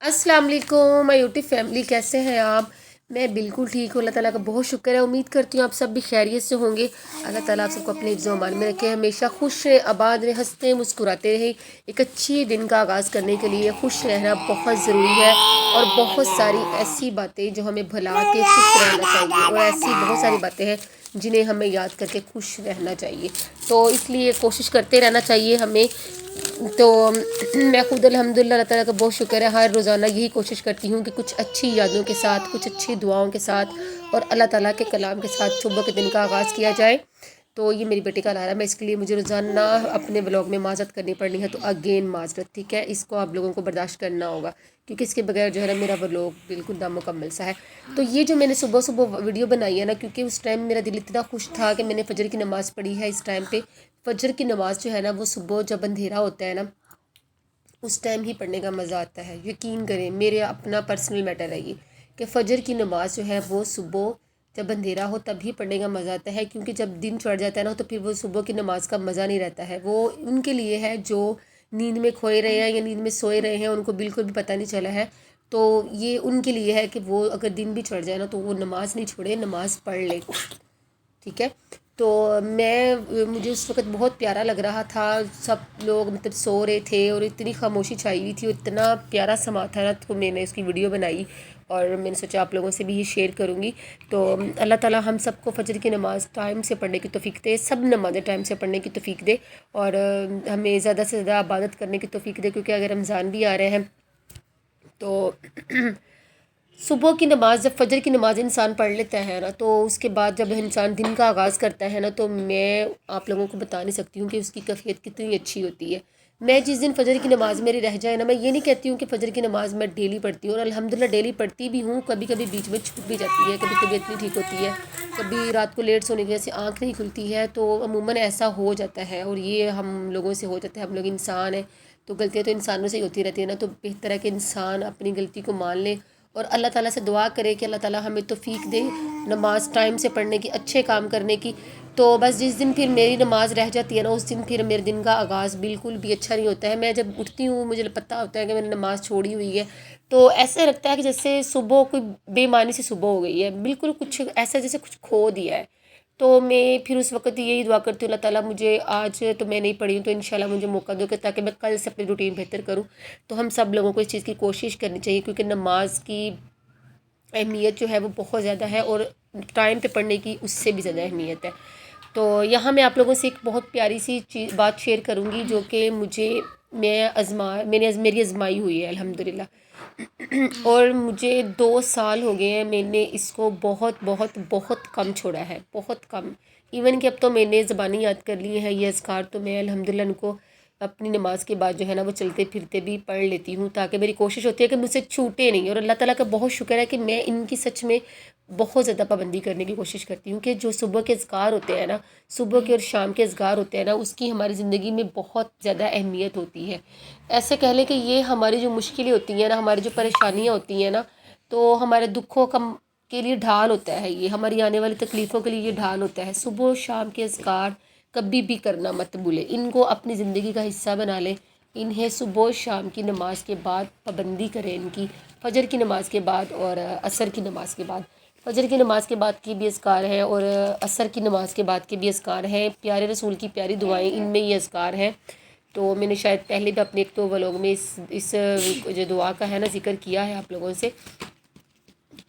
अस्सलाम वालेकुम my YouTube family, कैसे हैं आप। मैं बिल्कुल ठीक हूँ। अल्लाह ताला का बहुत शुक्र है। उम्मीद करती हूँ आप सब भी खैरियत से होंगे। अल्लाह ताला आप सबको अपने हिफ्ज़ व अमान में रखे, हमेशा खुश रहे, आबाद रहे, हंसते मुस्कुराते रहे। एक अच्छी दिन का आगाज़ करने के लिए खुश रहना बहुत ज़रूरी है और बहुत सारी ऐसी बातें जो हमें भुला के खुश रहना चाहिए और ऐसी बहुत सारी बातें हैं जिन्हें हमें याद करके खुश रहना चाहिए। तो इसलिए कोशिश करते रहना चाहिए हमें। तो मैं खुद अल्हम्दुलिल्लाह अल्लाह ताला का बहुत शुक्र है, हर रोज़ाना यही कोशिश करती हूँ कि कुछ अच्छी यादों के साथ, कुछ अच्छी दुआओं के साथ और अल्लाह ताला के कलाम के साथ सुबह के दिन का आगाज़ किया जाए। तो ये मेरी बेटी का अलार्म है, इसके लिए मुझे रोज़ाना अपने व्लॉग में माज़रत करनी पड़नी है। तो अगेन माज़रत, ठीक है, इसको आप लोगों को बर्दाश्त करना होगा क्योंकि इसके बगैर जो है ना मेरा व्लॉग बिल्कुल नामुकम्मल सा है। तो ये जो मैंने सुबह सुबह वीडियो बनाई है ना, क्योंकि उस टाइम मेरा दिल इतना खुश था कि मैंने फजर की नमाज़ पढ़ी है। इस टाइम पे फजर की नमाज़ जो है ना वो सुबह जब अंधेरा होता है ना उस टाइम ही पढ़ने का मज़ा आता है। यकीन करें, मेरे अपना पर्सनल मैटर है ये कि फ़जर की नमाज़ जो है वो सुबह जब अंधेरा हो तभी पढ़ने का मज़ा आता है, क्योंकि जब दिन चढ़ जाता है ना तो फिर वो सुबह की नमाज़ का मज़ा नहीं रहता है। वो उनके लिए है जो नींद में खोए रहे हैं या नींद में सोए रहे हैं, उनको बिल्कुल भी पता नहीं चला है। तो ये उनके लिए है कि वो अगर दिन भी चढ़ जाए ना तो वो नमाज़ नहीं छोड़े, नमाज़ पढ़ ले, ठीक है। तो मुझे उस वक़्त बहुत प्यारा लग रहा था, सब लोग मतलब सो रहे थे और इतनी खामोशी छाई हुई थी, इतना प्यारा समा था ना, तो मैंने उसकी वीडियो बनाई और मैंने सोचा आप लोगों से भी ये शेयर करूँगी। तो अल्लाह ताला हम सबको फ़जर की नमाज़ टाइम से पढ़ने की तौफ़ीक दे, सब नमाज़ें टाइम से पढ़ने की तौफ़ीक दे और हमें ज़्यादा से ज़्यादा इबादत करने की तौफ़ीक दे, क्योंकि अगर रमज़ान भी आ रहे हैं तो सुबह की नमाज़, जब फ़जर की नमाज़ इंसान पढ़ लेता है ना तो उसके बाद जब इंसान दिन का आगाज़ करता है ना, तो मैं आप लोगों को बता नहीं सकती हूँ कि उसकी कैफ़ियत कितनी अच्छी होती है। मैं जिस दिन फ़जर की नमाज़ मेरी रह जाए ना, मैं ये नहीं कहती हूँ कि फ़जर की नमाज़ मैं डेली पढ़ती हूँ, और अल्हम्दुलिल्लाह डेली पढ़ती भी हूँ। कभी कभी बीच में छूट भी जाती है, कभी तबीयत नहीं ठीक होती है, कभी रात को लेट सोने की वजह से आँख नहीं खुलती है, तो अमूमन ऐसा हो जाता है और ये हम लोगों से हो जाता है। हम लोग इंसान हैं तो गलतियाँ तो इंसानों से ही होती रहती है ना, तो बेहतर है कि इंसान अपनी गलती को मान ले और अल्लाह ताला से दुआ करे कि अल्लाह ताला हमें तौफीक दे नमाज़ टाइम से पढ़ने की, अच्छे काम करने की। तो बस जिस दिन फिर मेरी नमाज़ रह जाती है ना, उस दिन फिर मेरे दिन का आगाज़ बिल्कुल भी अच्छा नहीं होता है। मैं जब उठती हूँ मुझे पता होता है कि मैंने नमाज़ छोड़ी हुई है, तो ऐसे लगता है कि जैसे सुबह कोई बेमानी से सुबह हो गई है, बिल्कुल कुछ ऐसा जैसे कुछ खो दिया है। तो मैं फिर उस वक़्त यही दुआ करती हूँ, अल्लाह ताला मुझे आज तो मैं नहीं पढ़ी हूँ तो इंशाल्लाह मुझे मौका दोगे ताकि मैं कल से अपनी रूटीन बेहतर करूँ। तो हम सब लोगों को इस चीज़ की कोशिश करनी चाहिए, क्योंकि नमाज की अहमियत जो है वो बहुत ज़्यादा है और टाइम पे पढ़ने की उससे भी ज़्यादा अहमियत है। तो यहाँ मैं आप लोगों से एक बहुत प्यारी सी चीज़ बात शेयर करूँगी जो कि मेरी आजमाई हुई है अल्हम्दुलिल्लाह। और मुझे 2 साल हो गए हैं, मैंने इसको बहुत बहुत बहुत कम छोड़ा है, बहुत कम। इवन कि अब तो मैंने ज़बानी याद कर ली है ये अज़कार, तो मैं अल्हम्दुलिल्लाह इनको अपनी नमाज के बाद जो है ना वो चलते फिरते भी पढ़ लेती हूँ, ताकि मेरी कोशिश होती है कि मुझसे छूटे नहीं। और अल्लाह ताला का बहुत शुक्र है कि मैं इनकी सच में बहुत ज़्यादा पाबंदी करने की कोशिश करती हूँ कि जो सुबह के अज़कार होते हैं ना, सुबह के और शाम के अज़कार होते हैं ना, उसकी हमारी ज़िंदगी में बहुत ज़्यादा अहमियत होती है। ऐसे कह लें कि ये हमारी जो मुश्किलें होती हैं ना, हमारी जो परेशानियाँ होती हैं ना, तो हमारे दुखों का के लिए ढाल होता है, ये हमारी आने वाली तकलीफ़ों के लिए ये ढाल होता है। सुबह शाम के अज़कार कभी भी करना मत भूलें, इनको अपनी ज़िंदगी का हिस्सा बना लें। इन्हें सुबह शाम की नमाज के बाद पाबंदी करें इनकी, फ़जर की नमाज के बाद और असर की नमाज के बाद। फ़जर की नमाज के बाद की भी अज़कार है और असर की नमाज के बाद के भी अज़कार हैं। प्यारे रसूल की प्यारी दुआएं इनमें ये अज़कार हैं। तो मैंने शायद पहले भी अपने एक तो व्लॉग में इस जो दुआ का है ना ज़िक्र किया है आप लोगों से।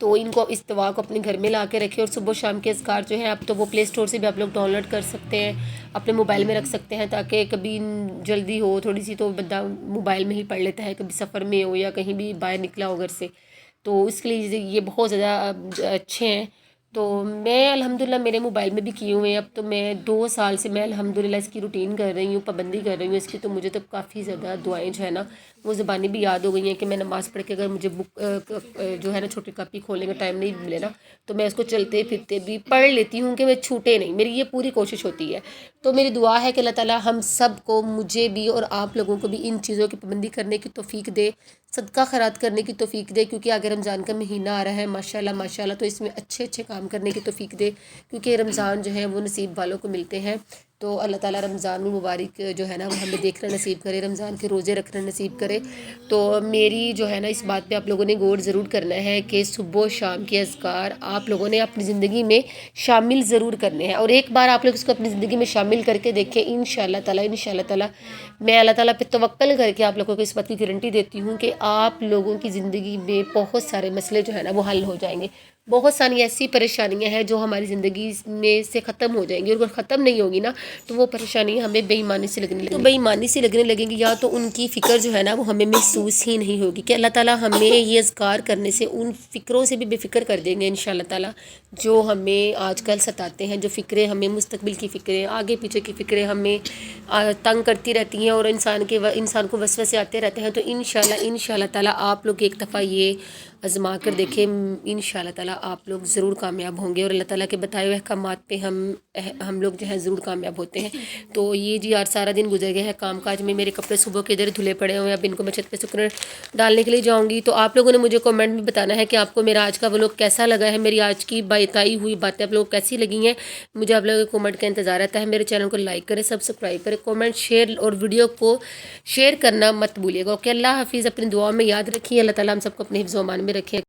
तो इनको इस दुआ को अपने घर में ला के रखें और सुबह शाम के अज़कार जो हैं, अब तो वो प्ले स्टोर से भी आप लोग डाउनलोड कर सकते हैं, अपने मोबाइल में रख सकते हैं, ताकि कभी जल्दी हो थोड़ी सी तो बंदा मोबाइल में ही पढ़ लेता है, कभी सफ़र में हो या कहीं भी बाहर निकला हो घर से, तो इसके लिए ये बहुत ज़्यादा अच्छे हैं। तो मैं अल्हम्दुलिल्लाह मेरे मोबाइल में भी किए हुए हैं। अब तो मैं 2 साल से मैं अल्हम्दुलिल्लाह इसकी रूटीन कर रही हूँ, पाबंदी कर रही हूँ इसकी। तो मुझे तो काफ़ी ज़्यादा दुआएं जो है ना वो ज़बानी भी याद हो गई हैं कि मैं नमाज़ पढ़ के अगर मुझे बुक जो है ना छोटी कापी खोलने का टाइम नहीं मिले ना, तो मैं उसको चलते फिरते भी पढ़ लेती हूँ कि मैं छूटे नहीं, मेरी ये पूरी कोशिश होती है। तो मेरी दुआ है कि अल्लाह ताला हम सब को, मुझे भी और आप लोगों को भी इन चीज़ों की पाबंदी करने की तौफीक दे, सदका खैरात करने की तौफीक दे, क्योंकि अगर रमज़ान का महीना आ रहा है माशाल्लाह माशाल्लाह, तो इसमें अच्छे अच्छे काम करने की तौफीक दे, क्योंकि रमज़ान जो है वो नसीब वालों को मिलते हैं। تو اللہ تعالیٰ رمضان المبارک جو ہے نا وہ ہمیں دیکھنا نصیب کرے، رمضان کے روزے رکھنا نصیب کرے۔ تو میری جو ہے نا اس بات پہ آپ لوگوں نے غور ضرور کرنا ہے کہ صبح و شام کے اذکار آپ لوگوں نے اپنی زندگی میں شامل ضرور کرنے ہیں، اور ایک بار آپ لوگ اس کو اپنی زندگی میں شامل کر کے دیکھیں، انشاءاللہ تعالیٰ میں اللہ تعالیٰ پہ توکل کر کے آپ لوگوں کو اس بات کی گارنٹی دیتی ہوں کہ آپ لوگوں کی زندگی میں بہت سارے مسئلے جو ہے نا وہ حل ہو جائیں گے۔ بہت ساری ایسی پریشانیاں ہیں جو ہماری زندگی میں سے ختم ہو جائیں گی، اور اگر ختم نہیں ہوگی نا تو وہ پریشانیاں ہمیں بے ایمانی سے لگنے لگیں گی، یا تو ان کی فکر جو ہے نا وہ ہمیں محسوس ہی نہیں ہوگی کہ اللہ تعالیٰ ہمیں یہ اذکار کرنے سے ان فکروں سے بھی بے فکر کر دیں گے انشاءاللہ تعالیٰ، جو ہمیں آج کل ستاتے ہیں، جو فکریں ہمیں مستقبل کی فکریں، آگے پیچھے کی فکریں ہمیں تنگ کرتی رہتی ہیں اور انسان کو وسوسے آتے رہتے ہیں۔ تو انشاءاللہ تعالیٰ آپ لوگ ایک دفعہ یہ آزما کر دیکھیں، انشاءاللہ تعالیٰ آپ لوگ ضرور کامیاب ہوں گے، اور اللہ تعالیٰ کے بتائے ہوئے احکامات پہ ہم لوگ جو ہے ضرور کامیاب ہوتے ہیں۔ تو یہ جی آج سارا دن گزر گیا ہے کام کاج میں، میرے کپڑے صبح کے ادھر دھلے پڑے ہوئے ہیں، اب ان کو میں چھت پہ سکھنے ڈالنے کے لیے جاؤں گی۔ تو آپ لوگوں نے مجھے کمنٹ میں بتانا ہے کہ آپ کو میرا آج کا وہ لوگ کیسا لگا ہے، میری آج کی بتائی ہوئی باتیں آپ لوگ کیسی لگی ہیں، مجھے آپ لوگوں کے کمنٹ کا انتظار رہتا ہے۔ میرے چینل کو لائک کریں، سبسکرائب کریں، کمنٹ شیئر اور ویڈیو کو شیئر کرنا مت بھولیے گا۔ اوکے، اللہ حافظ، اپنی دعاؤں میں یاد رکھیے، اللہ تعالیٰ ہم سب کو اپنے حفظ و امان میں رکھے۔